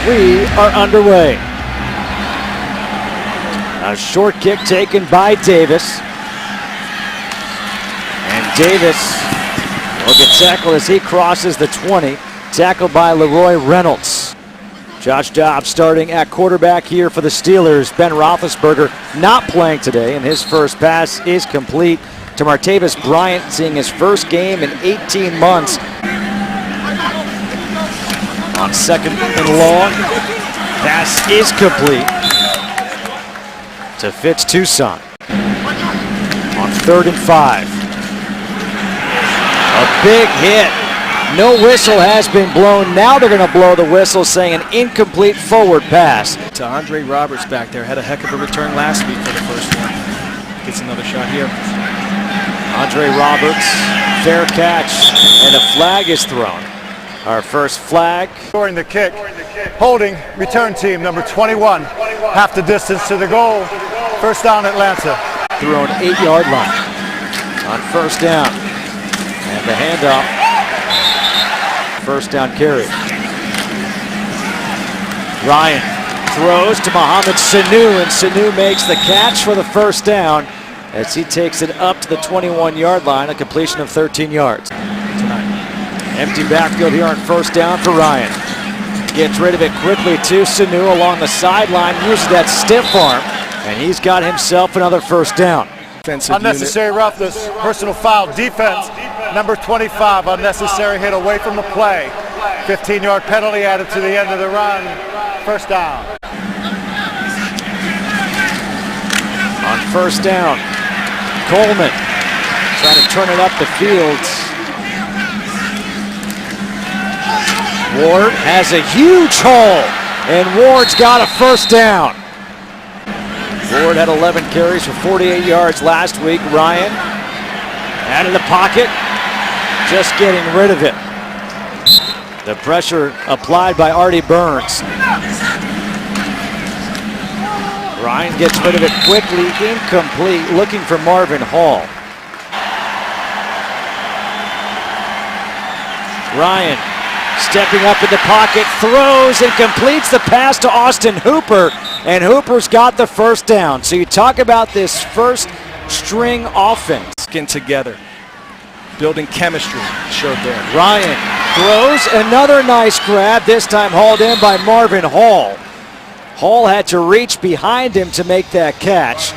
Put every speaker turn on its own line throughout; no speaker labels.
We are underway. A short kick taken by Davis. And Davis will get tackled as he crosses the 20. Tackled by Leroy Reynolds. Josh Dobbs starting at quarterback here for the Steelers. Ben Roethlisberger not playing today, and his first pass is complete to Martavis Bryant, seeing his first game in 18 months. On second and long, pass is complete to Fitz Toussaint. On 3rd and 5. A big hit. No whistle has been blown. Now they're going to blow the whistle, saying an incomplete forward pass.
To Andre Roberts back there. Had a heck of a return last week for the first one. Gets another shot here.
Andre Roberts, fair catch, and a flag is thrown. Our first flag.
Scoring the kick. Holding, return team, number 21. Half the distance to the goal. First down, Atlanta.
Thrown 8-yard line. On first down. And the handoff. First down carry. Ryan throws to Mohamed Sanu, and Sanu makes the catch for the first down as he takes it up to the 21-yard line, a completion of 13 yards. Empty backfield here on first down for Ryan. Gets rid of it quickly to Sanu along the sideline, uses that stiff arm, and he's got himself another first down.
Unnecessary roughness, personal foul, defense, number 25, unnecessary hit away from the play. 15-yard penalty added to the end of the run, first down.
On first down, Coleman trying to turn it up the field. Ward has a huge hole, and Ward's got a first down. Ward had 11 carries for 48 yards last week. Ryan out of the pocket, just getting rid of it. The pressure applied by Artie Burns. Ryan gets rid of it quickly, incomplete, looking for Marvin Hall. Ryan stepping up in the pocket, throws and completes the pass to Austin Hooper, and Hooper's got the first down. So you talk about this first string offense.
Getting together, building chemistry, showed there.
Ryan throws, another nice grab, this time hauled in by Marvin Hall. Hall had to reach behind him to make that catch.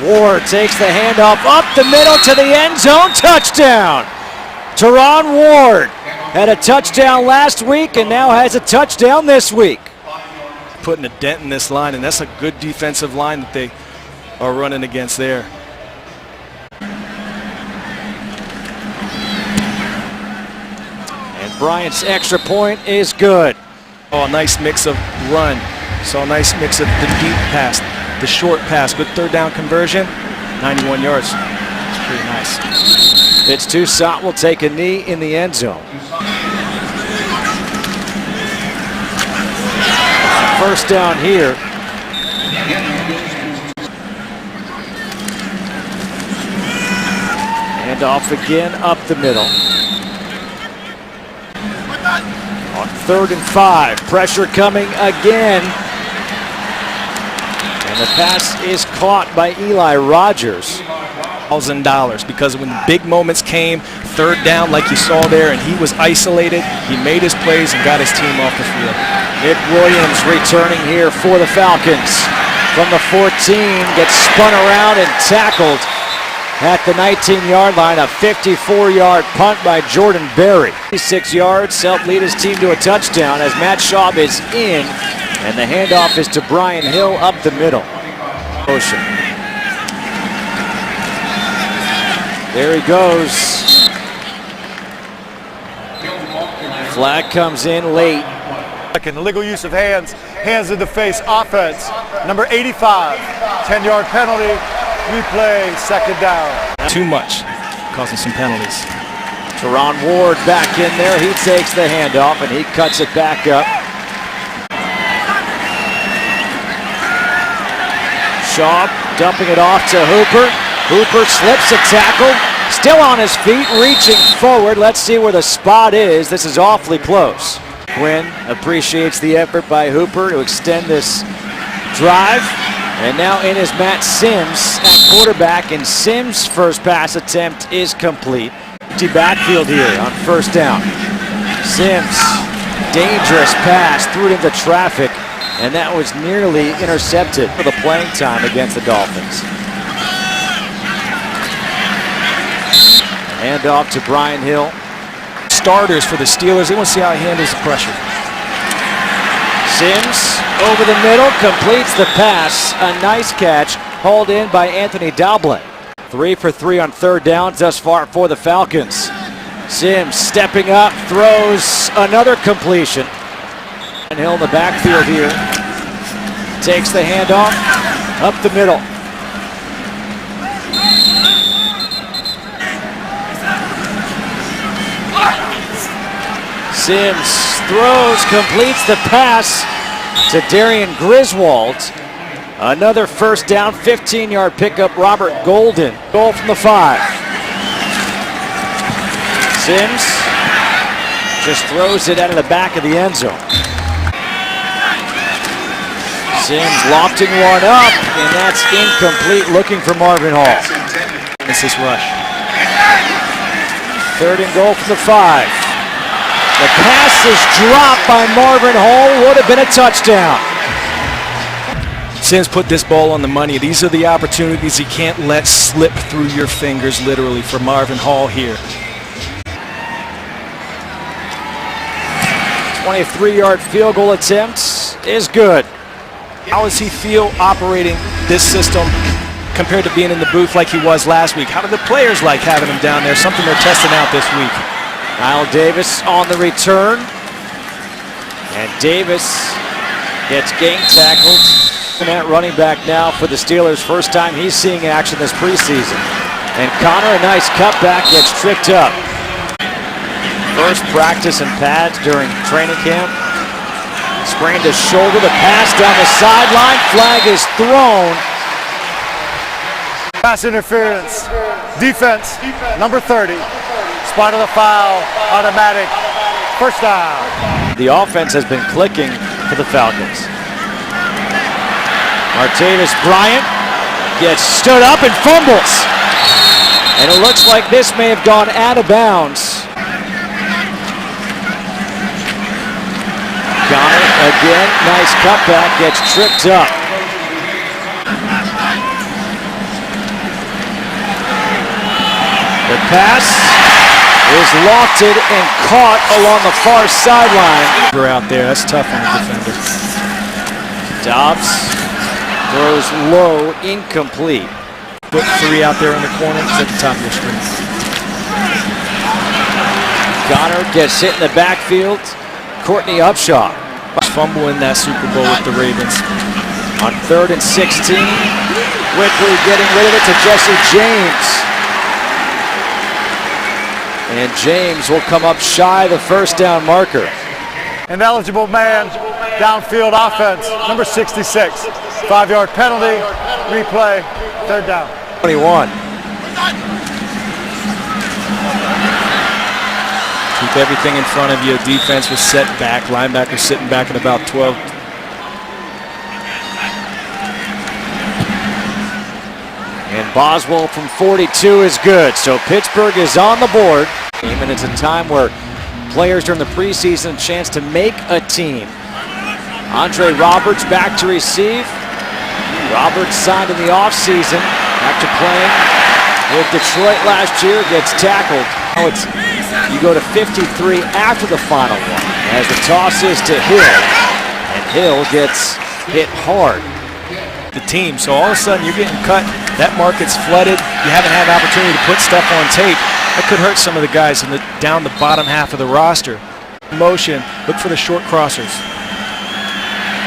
Ward takes the handoff up the middle to the end zone, touchdown. Teron Ward had a touchdown last week and now has a touchdown this week.
Putting a dent in this line, and that's a good defensive line that they are running against there.
And Bryant's extra point is good.
Oh, a nice mix of run. So a nice mix of the deep pass, the short pass, good third down conversion, 91 yards. It's pretty nice.
Fitz Toussaint will take a knee in the end zone. First down here. And off again up the middle. On 3rd and 5, pressure coming again. And the pass is caught by Eli Rogers.
$1,000 because when the big moments came, third down like you saw there, and he was isolated, he made his plays and got his team off the field.
Nick Williams returning here for the Falcons. From the 14, gets spun around and tackled at the 19-yard line. A 54-yard punt by Jordan Berry. 6 yards, helped lead his team to a touchdown as Matt Schaub is in, and the handoff is to Brian Hill up the middle. Motion. There he goes. Flag comes in late.
Legal use of hands, hands in the face, offense. Number 85, 10-yard penalty, replay, second down.
Too much, causing some penalties.
Teron Ward back in there. He takes the handoff and he cuts it back up. Schaub dumping it off to Hooper. Hooper slips a tackle. Still on his feet, reaching forward. Let's see where the spot is. This is awfully close. Quinn appreciates the effort by Hooper to extend this drive. And now in is Matt Sims at quarterback, and Sims' first pass attempt is complete. Empty backfield here on first down. Sims, dangerous pass, threw it into traffic, and that was nearly intercepted for the playing time against the Dolphins. Hand off to Brian Hill.
Starters for the Steelers, they want to see how he handles the pressure.
Sims over the middle, completes the pass. A nice catch, hauled in by Anthony Doblin. 3 for 3 on third downs thus far for the Falcons. Sims stepping up, throws another completion. And Hill in the backfield here. Takes the handoff, up the middle. Sims throws, completes the pass to Darian Griswold. Another first down, 15-yard pickup, Robert Golden. Goal from the 5. Sims just throws it out of the back of the end zone. Sims lofting one up, and that's incomplete, looking for Marvin Hall.
This is rush.
3rd and goal from the 5. The pass is dropped by Marvin Hall, would have been a touchdown.
Sims put this ball on the money. These are the opportunities you can't let slip through your fingers, literally, for Marvin Hall here.
23-yard field goal attempt is good.
How does he feel operating this system compared to being in the booth like he was last week? How do the players like having him down there? Something they're testing out this week.
Kyle Davis on the return. And Davis gets gang tackled. And that running back now for the Steelers. First time he's seeing action this preseason. And Connor, a nice cutback, gets tricked up. First practice in pads during training camp. Sprained his shoulder, the pass down the sideline. Flag is thrown.
Pass interference. Defense, number 30. Spot of the foul, automatic. First down.
The offense has been clicking for the Falcons. Martavis Bryant gets stood up and fumbles. And it looks like this may have gone out of bounds. Connor again, nice cutback, gets tripped up. The pass is lofted and caught along the far sideline.
We're out there, that's tough on the defender.
Dobbs throws low, incomplete.
Put 3 out there in the corner, it's at the top of your screen.
Connor gets hit in the backfield. Courtney Upshaw.
Fumble in that Super Bowl with the Ravens.
On 3rd and 16, quickly getting rid of it to Jesse James. And James will come up shy of the first down marker.
An eligible man, downfield offense, number 66. 5-yard penalty, replay, 3rd down.
21.
Keep everything in front of you. Defense was set back. Linebacker sitting back at about 12.
And Boswell from 42 is good. So Pittsburgh is on the board. And it's a time where players during the preseason chance to make a team. Andre Roberts back to receive. Roberts signed in the offseason after playing with Detroit last year, gets tackled. Now you go to 53 after the final one as the toss is to Hill, and Hill gets hit hard.
The team, so all of a sudden you're getting cut, that market's flooded, you haven't had an opportunity to put stuff on tape. That could hurt some of the guys down the bottom half of the roster. Motion, look for the short crossers.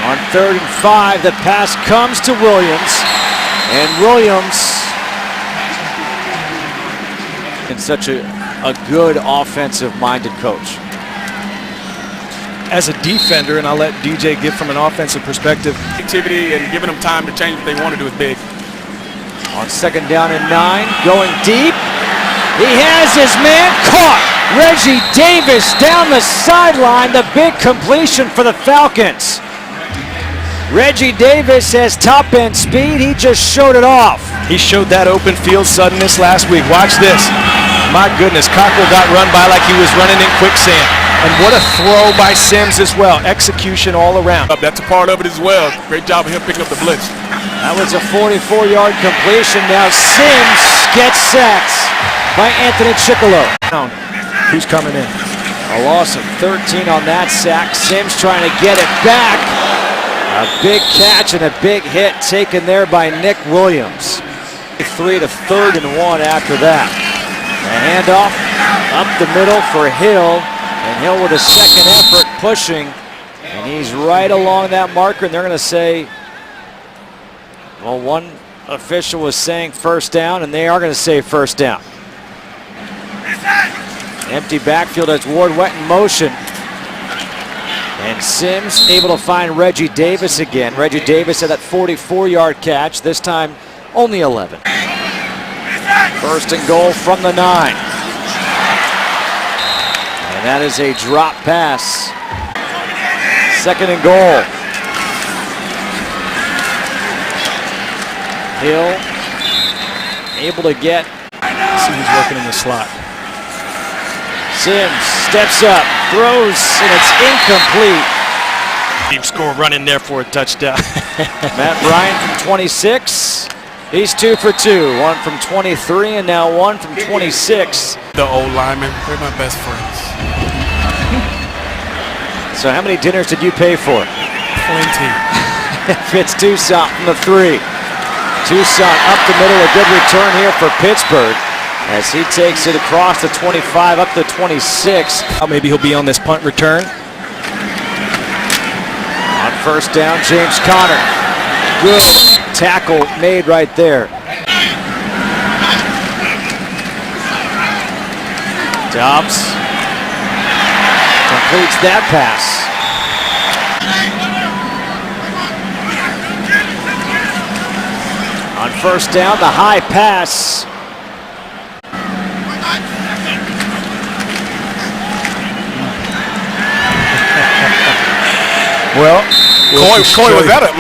On 3rd and 5, the pass comes to Williams, and Williams, in such a good offensive-minded coach.
As a defender, and I'll let DJ give from an offensive perspective.
Activity and giving them time to change what they want to do is big.
On 2nd down and 9, going deep. He has his man caught. Reggie Davis down the sideline, the big completion for the Falcons. Reggie Davis has top end speed, he just showed it off.
He showed that open field suddenness last week. Watch this. My goodness, Cockrell got run by like he was running in quicksand. And what a throw by Sims as well. Execution all around.
That's a part of it as well. Great job of him picking up the blitz.
That was a 44-yard completion. Now Sims gets sacked by Anthony Chicolo.
Who's coming in?
A loss of 13 on that sack. Sims trying to get it back. A big catch and a big hit taken there by Nick Williams. 3 to 3rd and 1 after that. A handoff up the middle for Hill. And Hill with a second effort pushing. And he's right along that marker. And they're going to say, well, one official was saying first down, and they are going to say first down. Empty backfield as Ward went in motion. And Sims able to find Reggie Davis again. Reggie Davis had that 44-yard catch, this time only 11. First and goal from the 9. And that is a drop pass. Second and goal. Hill able to get.
Sims working in the slot.
Sims steps up, throws, and it's incomplete.
Deep score running there for a touchdown.
Matt Bryant from 26. He's 2 for 2. One from 23 and now one from 26.
The old linemen, they're my best friends.
So how many dinners did you pay for?
Plenty.
Fitz Toussaint from the 3. Toussaint up the middle, a good return here for Pittsburgh as he takes it across the 25 up the 26.
Maybe he'll be on this punt return.
On first down, James Conner. Good tackle made right there. Dobbs completes that pass. On first down, the high pass.
Well,
Coy, was that a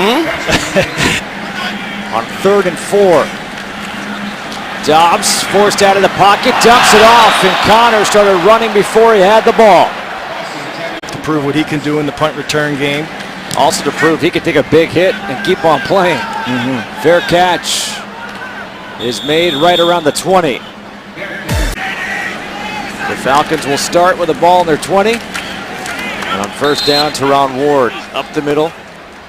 On 3rd and 4. Dobbs forced out of the pocket, dumps it off, and Conner started running before he had the ball.
To prove what he can do in the punt return game.
Also to prove he can take a big hit and keep on playing. Fair catch is made right around the 20. The Falcons will start with the ball in their 20. And on first down, Teron Ward up the middle.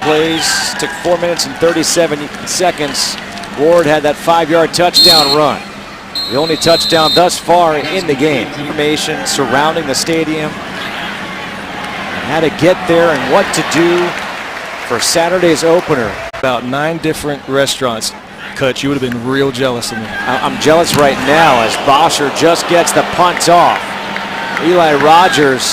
Plays, took 4 minutes and 37 seconds. Ward had that 5-yard touchdown run. The only touchdown thus far in the game. Information surrounding the stadium. How to get there and what to do for Saturday's opener.
About 9 different restaurants. Kutch, you would have been real jealous of me.
I'm jealous right now as Bosher just gets the punt off. Eli Rogers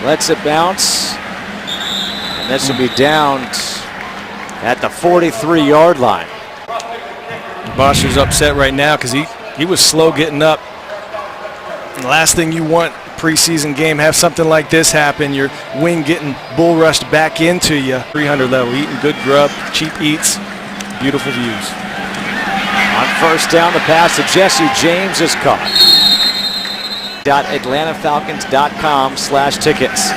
lets it bounce. And this will be down at the 43-yard line.
Bosher's upset right now because he was slow getting up. And the last thing you want preseason game, have something like this happen, your wing getting bull rushed back into you. 300 level, eating good grub, cheap eats, beautiful views.
On first down, the pass to Jesse James is caught. AtlantaFalcons.com/tickets.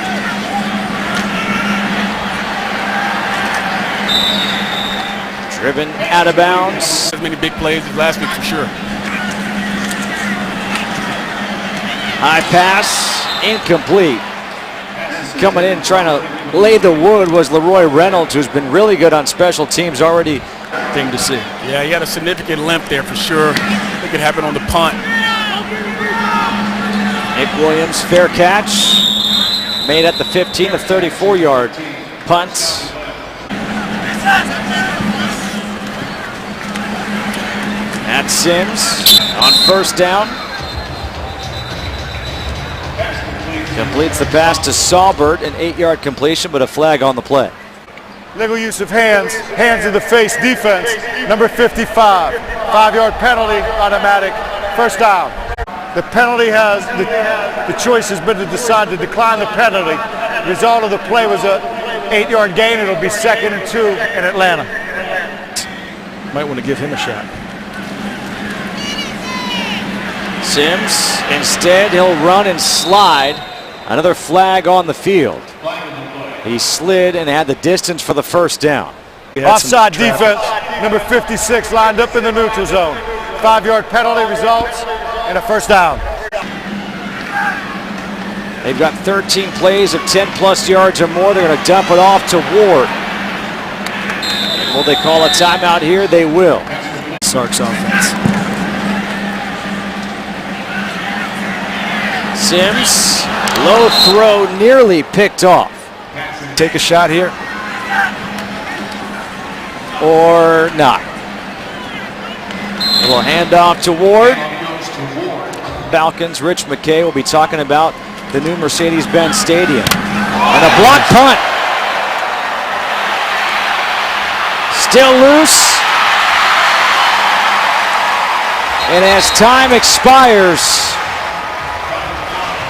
Driven out of bounds.
As many big plays as last week for sure.
High pass, incomplete. Coming in trying to lay the wood was Leroy Reynolds, who's been really good on special teams already.
Thing to see.
Yeah, he had a significant limp there for sure. I think it happened on the punt.
Nick Williams, fair catch. Made at the 15 to 34-yard punt. At Sims on first down. Completes the pass to Saubert, an 8-yard completion, but a flag on the play.
Legal use of hands in the face defense, number 55. 5-yard penalty, automatic, first down. The penalty has, the choice has been to decide to decline the penalty. The result of the play was a 8-yard gain. It'll be 2nd and 2 in Atlanta.
Might want to give him a shot.
Sims, instead, he'll run and slide. Another flag on the field. He slid and had the distance for the first down.
Offside defense, number 56 lined up in the neutral zone. 5-yard penalty results in a first down.
They've got 13 plays of 10-plus yards or more. They're going to dump it off to Ward. And will they call a timeout here? They will.
Sark's offense.
Sims, low throw, nearly picked off.
Take a shot here.
Or not. A little handoff to Ward. Falcons, Rich McKay will be talking about the new Mercedes-Benz Stadium. And a block punt. Still loose. And as time expires,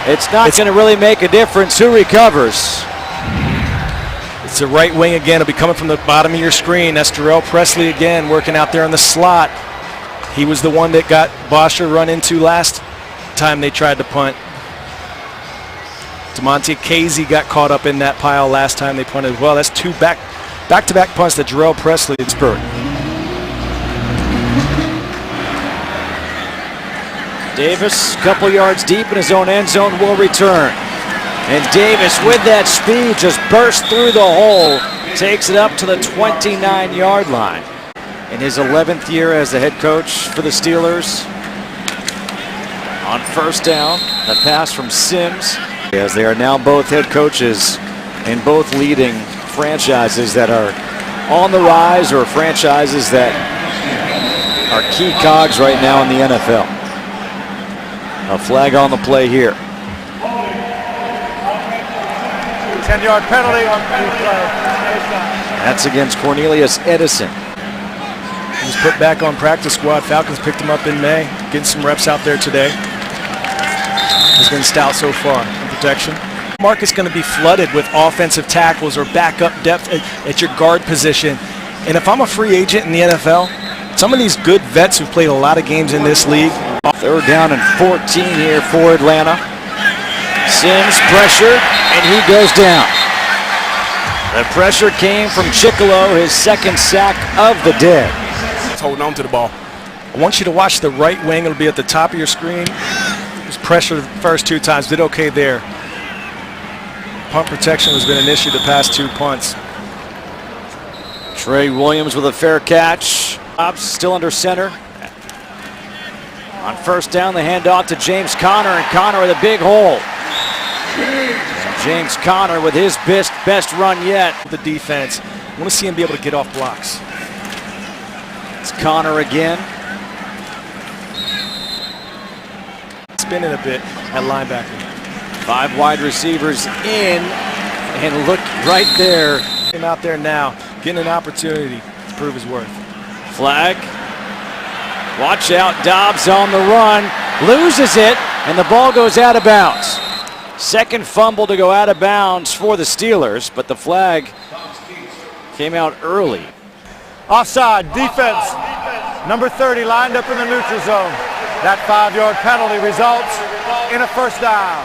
it's not going to really make a difference who recovers.
It's the right wing again. It'll be coming from the bottom of your screen. That's Jarrell Presley again, working out there in the slot. He was the one that got Bosher run into last time they tried to punt. DeMonte Casey got caught up in that pile last time they punted. Well, that's two back-to-back punts that Jarrell Presley spurred.
Davis, a couple yards deep in his own end zone, will return. And Davis, with that speed, just burst through the hole, takes it up to the 29-yard line. In his 11th year as the head coach for the Steelers. On first down, a pass from Sims, as they are now both head coaches in both leading franchises that are on the rise or franchises that are key cogs right now in the NFL. A flag on the play here.
10-yard penalty on the play.
That's against Cornelius Edison.
He was put back on practice squad. Falcons picked him up in May, getting some reps out there today. He's been stout so far in protection. Market's going to be flooded with offensive tackles or backup depth at your guard position. And if I'm a free agent in the NFL, some of these good vets who've played a lot of games in this league.
Third down and 14 here for Atlanta. Sims pressure, and he goes down. The pressure came from Chicolo, his second sack of the day.
He's holding on to the ball.
I want you to watch the right wing. It'll be at the top of your screen. He was pressured the first two times, did okay there. Punt protection has been an issue the past two punts.
Trey Williams with a fair catch. Still under center. On first down, the handoff to James Conner, and Conner with a big hole. And James Conner with his best run yet.
The defense. I want to see him be able to get off blocks.
It's Conner again.
Spinning a bit at linebacker.
5 wide receivers in, and look right there.
Him out there now, getting an opportunity to prove his worth.
Flag. Watch out, Dobbs on the run, loses it, and the ball goes out of bounds. Second fumble to go out of bounds for the Steelers, but the flag came out early.
Offside defense, number 30 lined up in the neutral zone. That 5-yard penalty results in a first down.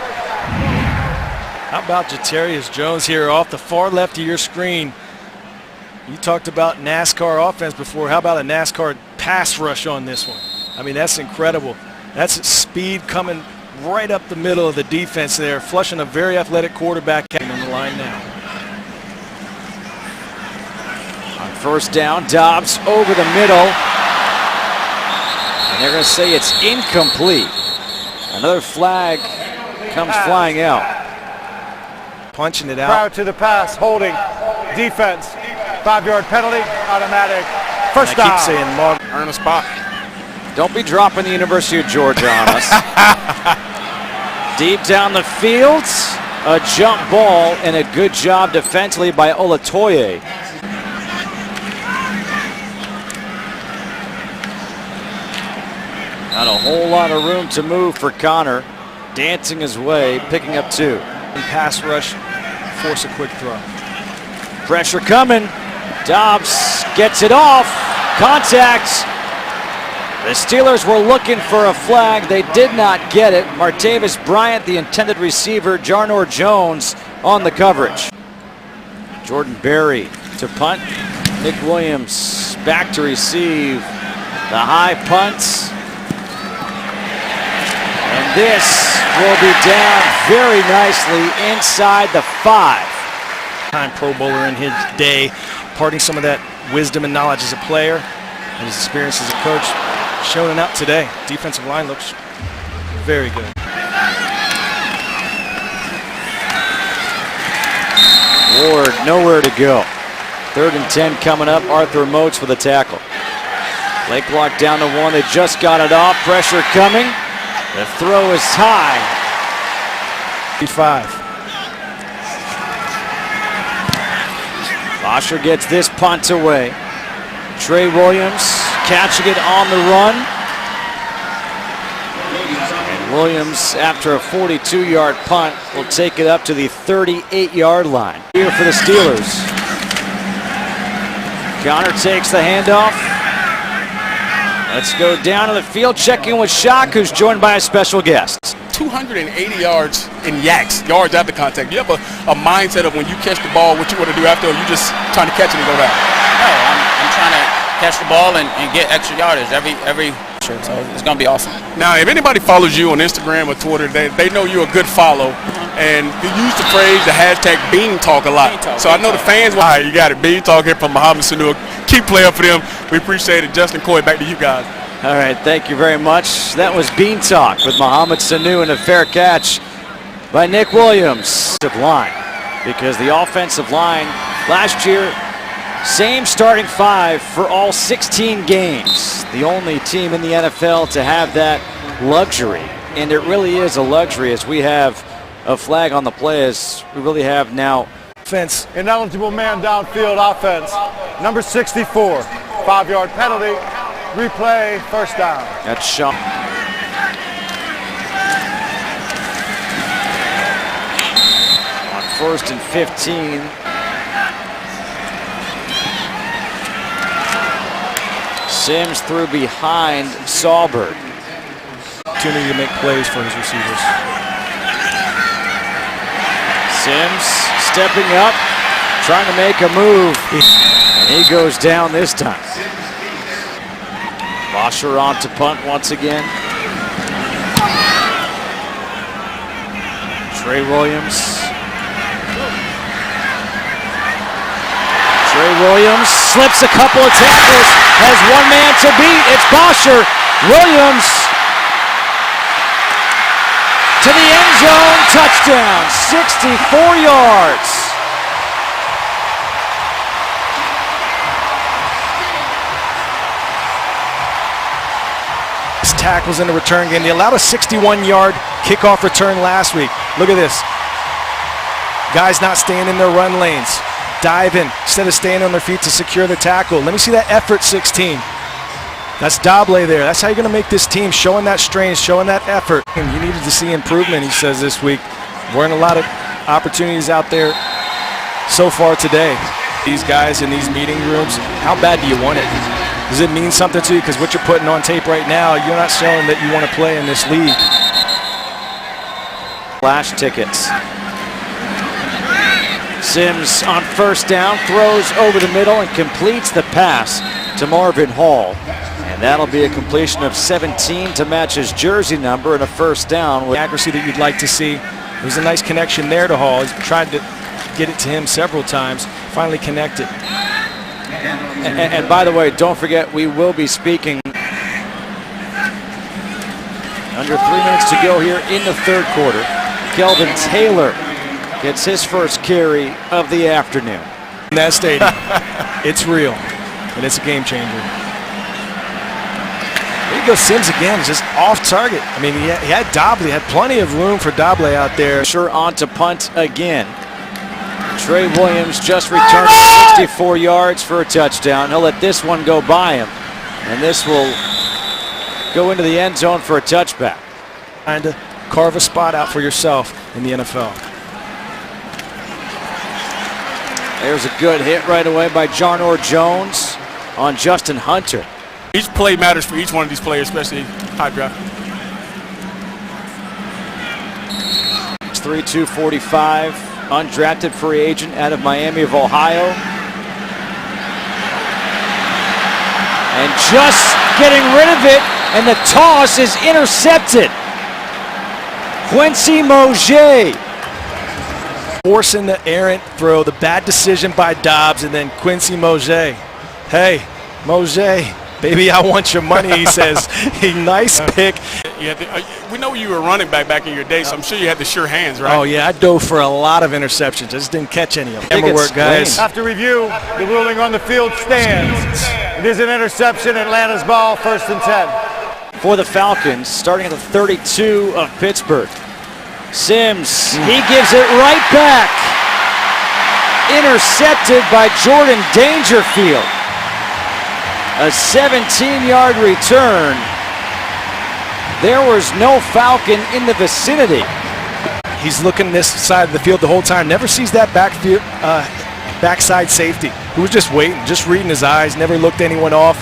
How about Jatarius Jones here off the far left of your screen? You talked about NASCAR offense before. How about a NASCAR pass rush on this one? I mean, that's incredible. That's speed coming right up the middle of the defense there, flushing a very athletic quarterback on the line now.
On first down, Dobbs over the middle. And they're going to say it's incomplete. Another flag comes flying out.
Punching it out.
Prior to the pass, holding, defense, 5-yard penalty, automatic, first down.
I keep saying, Mark,
Earn a spot.
Don't be dropping the University of Georgia on us. Deep down the field, a jump ball, and a good job defensively by Olatoye. Not a whole lot of room to move for Connor. Dancing his way, picking up 2.
And pass rush, force a quick throw.
Pressure coming. Dobbs gets it off. Contact. The Steelers were looking for a flag. They did not get it. Martavis Bryant, the intended receiver. Jarnor Jones on the coverage. Jordan Berry to punt. Nick Williams back to receive. The high punt. And this will be down very nicely inside the 5.
Time Pro Bowler in his day, imparting some of that wisdom and knowledge as a player and his experience as a coach, showing up today. Defensive line looks very good.
Ward nowhere to go. 3rd and 10 coming up. Arthur Motes for the tackle. Lake locked down to 1. They just got it off. Pressure coming. The throw is high.
5.
Bosher gets this punt away. Trey Williams catching it on the run. And Williams, after a 42-yard punt, will take it up to the 38-yard line. Here for the Steelers. Connor takes the handoff. Let's go down to the field, checking with Shock, who's joined by a special guest.
280 yards in yards after contact. You have a mindset of when you catch the ball, what you want to do after, or you just trying to catch it and go down?
No, I'm trying to catch the ball and get extra yardage every so it's going to be awesome.
Now, if anybody follows you on Instagram or Twitter, they know you're a good follow, and you use the phrase, the hashtag Bean Talk a lot. So I know the fans, all right, you got it. Bean Talk here from Muhammad Sanu. Keep playing for them. We appreciate it. Justin Coy, back to you guys.
All right, thank you very much. That was Bean Talk with Muhammad Sanu and a fair catch by Nick Williams. Line, because the offensive line last year, same starting 5 for all 16 games. The only team in the NFL to have that luxury. And it really is a luxury as we have a flag on the play, as we really have now.
Offense.
Ineligible man downfield offense. Number 64. 5-yard penalty. Replay, first down.
That's Shaw. On 1st and 15. Sims threw behind Saulberg.
Opportunity to make plays for his receivers.
Sims stepping up, trying to make a move. And he goes down this time. Bosher on to punt once again. Trey Williams. Trey Williams slips a couple of tackles, has one man to beat. It's Bosher. Williams to the end zone, touchdown, 64 yards.
Tackles in the return game. They allowed a 61-yard kickoff return last week. Look at this. Guys not staying in their run lanes. Diving instead of staying on their feet to secure the tackle. Let me see that effort, 16. That's Doble there. That's how you're going to make this team, showing that strain, showing that effort. And you needed to see improvement, he says, this week. Weren't a lot of opportunities out there so far today. These guys in these meeting rooms, how bad do you want it? Does it mean something to you? Because what you're putting on tape right now, you're not showing that you want to play in this league.
Flash tickets. Sims on first down, throws over the middle and completes the pass to Marvin Hall. And that'll be a completion of 17 to match his jersey number and a first down.
With accuracy that you'd like to see. There's a nice connection there to Hall. He's tried to get it to him several times. Finally connected.
And by the way, don't forget, we will be speaking under 3 minutes to go here in the third quarter. Kelvin Taylor gets his first carry of the afternoon.
In that stadium, it's real, and it's a game changer. There you go, Sims again, just off target. I mean, he had Doble, had plenty of room for Doble out there.
Sure, on to punt again. Trey Williams just returned 64 yards for a touchdown. He'll let this one go by him. And this will go into the end zone for a touchback.
Trying to carve a spot out for yourself in the NFL.
There's a good hit right away by Jarnor Jones on Justin Hunter.
Each play matters for each one of these players, especially high draft.
It's 3-2-45, undrafted free agent out of Miami of Ohio. And just getting rid of it, and the toss is intercepted. Quincy Mosier.
Forcing the errant throw, the bad decision by Dobbs, and then Quincy Mosier. Hey, Mosier, baby, I want your money, he says. A nice pick.
We know you were running back in your day, so I'm sure you had the sure hands, right?
Oh, yeah, I dove for a lot of interceptions. I just didn't catch any of them. Camera work, guys.
After review, the ruling on the field stands. It is an interception, Atlanta's ball, 1st and 10.
For the Falcons, starting at the 32 of Pittsburgh. Sims, he gives it right back. Intercepted by Jordan Dangerfield. A 17-yard return. There was no Falcon in the vicinity.
He's looking this side of the field the whole time. Never sees that backside safety who was just waiting, just reading his eyes, never looked anyone off.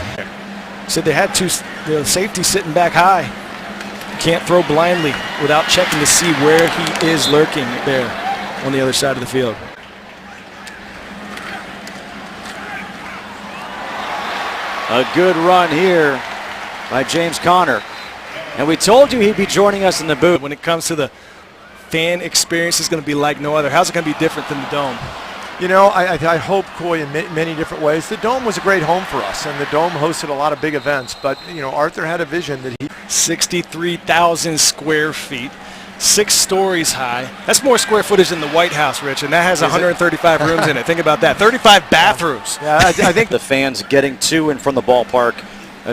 Said they had two safeties sitting back high. Can't throw blindly without checking to see where he is lurking there on the other side of the field.
A good run here by James Conner. And we told you he'd be joining us in the booth.
When it comes to the fan experience, it's going to be like no other. How's it going to be different than the Dome?
You know, I hope, Coy, in many different ways. The Dome was a great home for us, and the Dome hosted a lot of big events. But, you know, Arthur had a vision that he...
63,000 square feet, 6 stories high. That's more square footage than the White House, Rich, and that has 135 rooms in it. Think about that. 35 bathrooms.
Yeah, I think
the fans getting to and from the ballpark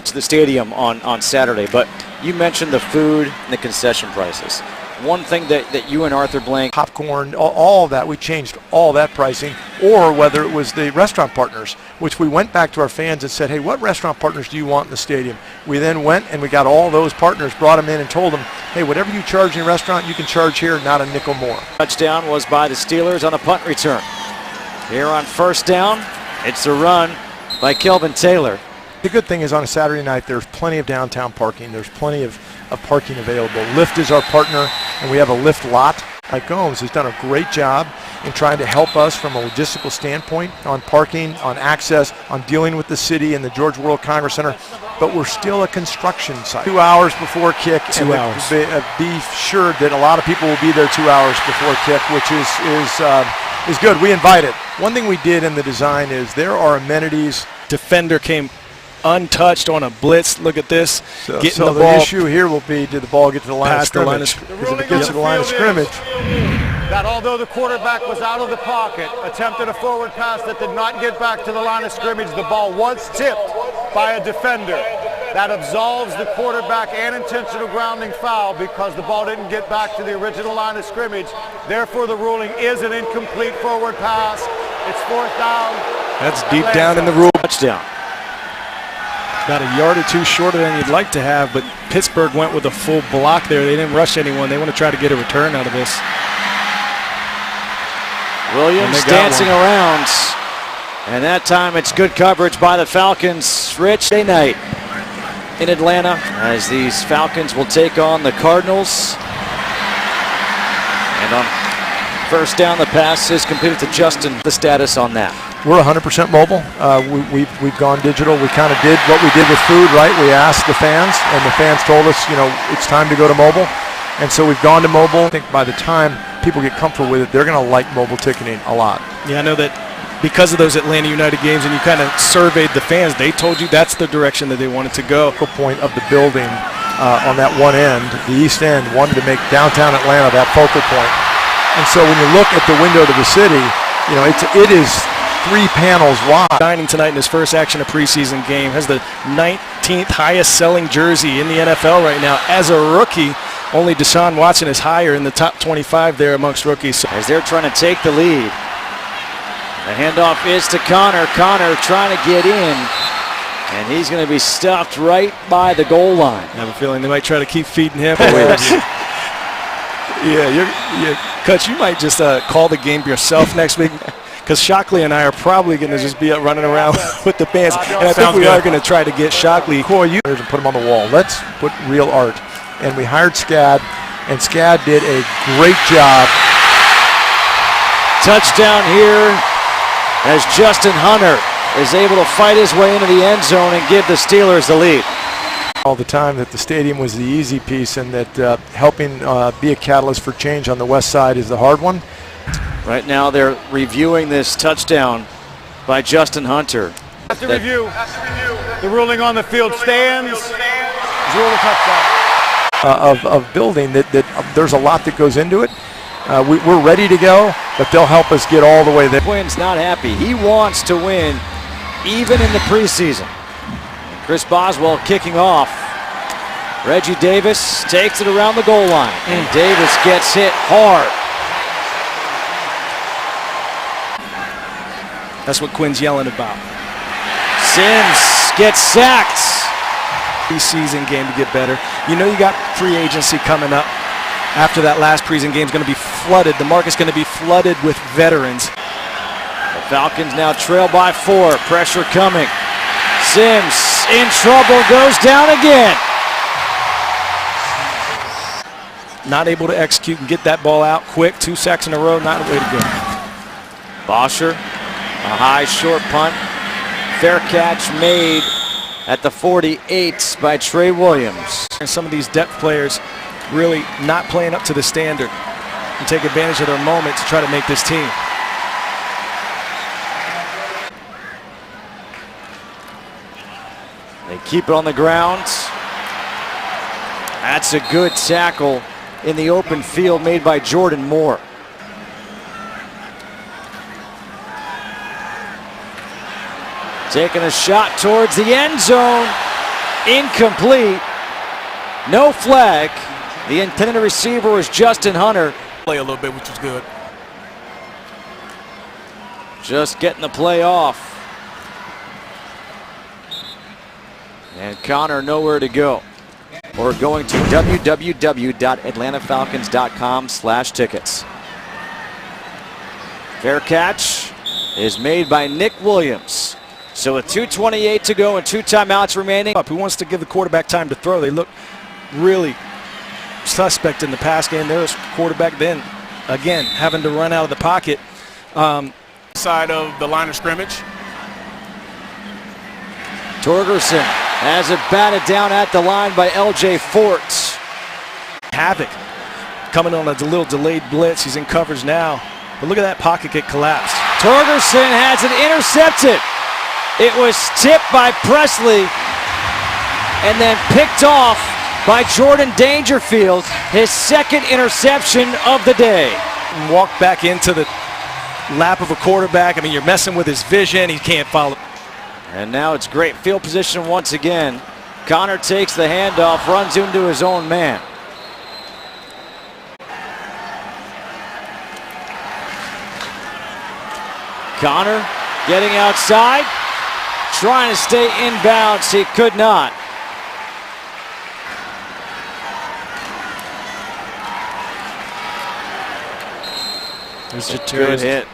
to the stadium on Saturday. But you mentioned the food and the concession prices. One thing that you and Arthur Blank...
Popcorn, all of that, we changed all that pricing, or whether it was the restaurant partners, which we went back to our fans and said, hey, what restaurant partners do you want in the stadium? We then went and we got all those partners, brought them in and told them, hey, whatever you charge in a restaurant, you can charge here, not a nickel more.
Touchdown was by the Steelers on a punt return. Here on 1st down, it's a run by Kelvin Taylor.
The good thing is on a Saturday night, there's plenty of downtown parking. There's plenty of parking available. Lyft is our partner, and we have a Lyft lot. Mike Gomes has done a great job in trying to help us from a logistical standpoint on parking, on access, on dealing with the city and the George World Congress Center. But we're still a construction site. 2 hours before kick.
2 hours.
Be sure that a lot of people will be there 2 hours before kick, which is good. We invite it. One thing we did in the design is there are amenities.
Defender came untouched on a blitz. Look at this.
So
the
the
ball
issue here will be, did the ball get to the line of scrimmage? Because if it gets to the line of scrimmage.
That although the quarterback was out of the pocket, attempted a forward pass that did not get back to the line of scrimmage, the ball was tipped by a defender. That absolves the quarterback and intentional grounding foul because the ball didn't get back to the original line of scrimmage. Therefore, the ruling is an incomplete forward pass. It's 4th down.
That's deep down in the rule.
Touchdown.
About a yard or two shorter than you'd like to have, but Pittsburgh went with a full block there. They didn't rush anyone. They want to try to get a return out of this.
Williams dancing around. And that time it's good coverage by the Falcons. Rich, day night in Atlanta as these Falcons will take on the Cardinals. And on 1st down, the pass is completed to Justin. The status on that?
We're 100% mobile. We've gone digital. We kind of did what we did with food, right? We asked the fans, and the fans told us, you know, it's time to go to mobile. And so we've gone to mobile. I think by the time people get comfortable with it, they're going to like mobile ticketing a lot.
Yeah, I know that because of those Atlanta United games and you kind of surveyed the fans, they told you that's the direction that they wanted to go.
The point of the building on that one end, the east end, wanted to make downtown Atlanta that focal point. And so when you look at the window to the city, you know, it is 3 panels wide.
Signing tonight in his first action of preseason game, has the 19th highest selling jersey in the NFL right now. As a rookie, only Deshaun Watson is higher in the top 25 there amongst rookies. So
as they're trying to take the lead. The handoff is to Connor. Connor trying to get in. And he's going to be stuffed right by the goal line.
I have a feeling they might try to keep feeding him. Coach, you might just call the game yourself next week, because Shockley and I are probably going to just be running around with the fans. And I think we are going to try to get Shockley.
And put him on the wall. Let's put real art. And we hired Scad, and Scad did a great job.
Touchdown here as Justin Hunter is able to fight his way into the end zone and give the Steelers the lead.
All the time that the stadium was the easy piece, and that helping be a catalyst for change on the west side is the hard one.
Right now they're reviewing this touchdown by Justin Hunter.
After review, the ruling on the field stands. Rule a touchdown.
Of building that there's a lot that goes into it. We're ready to go, but they'll help us get all the way there.
Quinn's not happy. He wants to win even in the preseason. Chris Boswell kicking off. Reggie Davis takes it around the goal line. And Davis gets hit hard.
That's what Quinn's yelling about.
Sims gets sacked.
Preseason game to get better. You know you got free agency coming up. After that last preseason game is going to be flooded. The market's going to be flooded with veterans.
The Falcons now trail by 4. Pressure coming. Sims in trouble, goes down again.
Not able to execute and get that ball out quick. 2 sacks in a row, not a way to go.
Bosher, a high short punt. Fair catch made at the 48 by Trey Williams.
And some of these depth players really not playing up to the standard and take advantage of their moment to try to make this team.
They keep it on the ground. That's a good tackle in the open field made by Jordan Moore. Taking a shot towards the end zone. Incomplete. No flag. The intended receiver was Justin Hunter.
Play a little bit, which was good.
Just getting the play off. And Connor nowhere to go. Or going to www.atlantafalcons.com/tickets. Fair catch is made by Nick Williams. So with 2:28 to go and 2 timeouts remaining.
Who wants to give the quarterback time to throw? They look really suspect in the pass game. There's quarterback then, again, having to run out of the pocket.
Side of the line of scrimmage.
Torgerson has it batted down at the line by L.J. Fort.
Havoc coming on a little delayed blitz. He's in coverage now. But look at that pocket get collapsed.
Torgerson has it intercepted. It was tipped by Presley and then picked off by Jordan Dangerfield, his second interception of the day.
And walk back into the lap of a quarterback. I mean, you're messing with his vision. He can't follow.
And now it's great field position once again. Connor takes the handoff, runs into his own man. Connor getting outside, trying to stay inbounds. He could not.
There's a
Good hit.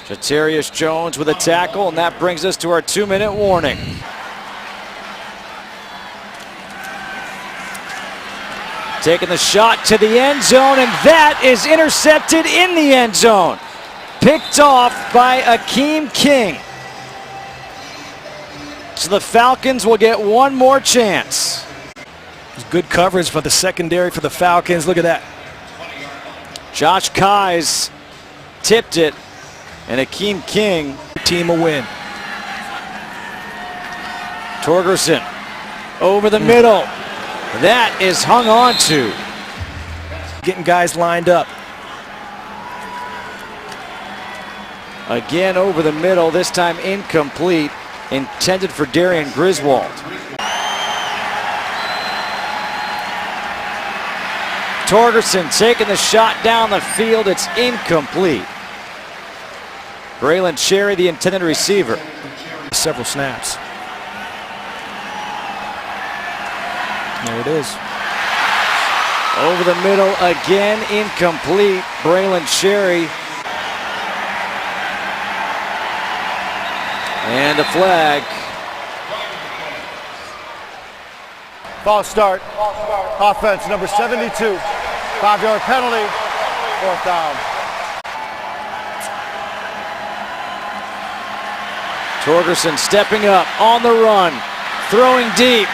Jatarius Jones with a tackle, and that brings us to our 2-minute warning. Taking the shot to the end zone, and that is intercepted in the end zone. Picked off by Akeem King. So the Falcons will get one more chance.
Good coverage for the secondary for the Falcons. Look at that.
Josh Keyes tipped it, and Akeem King.
Team a win.
Torgerson over the middle. That is hung on to.
Getting guys lined up.
Again over the middle, this time incomplete. Intended for Darian Griswold. Torgerson taking the shot down the field. It's incomplete. Braylon Cherry, the intended receiver.
Several snaps. There it is.
Over the middle again, incomplete. Braylon Sherry. And a flag.
False start. Offense number 72. 5-yard penalty. 4th down.
Torgerson stepping up on the run. Throwing deep.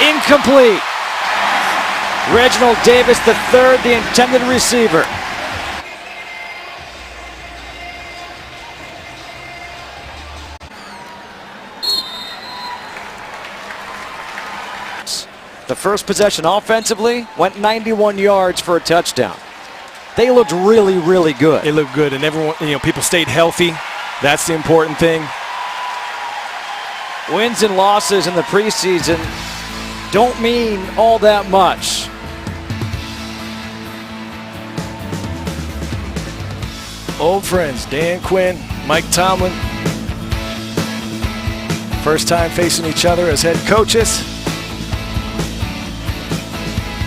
Incomplete. Reginald Davis III, the intended receiver. The first possession offensively went 91 yards for a touchdown. They looked really, really good.
They looked good, and everyone, people stayed healthy. That's the important thing.
Wins and losses in the preseason don't mean all that much.
Old friends, Dan Quinn, Mike Tomlin. First time facing each other as head coaches.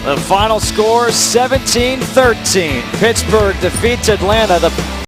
The final score, 17-13. Pittsburgh defeats Atlanta. The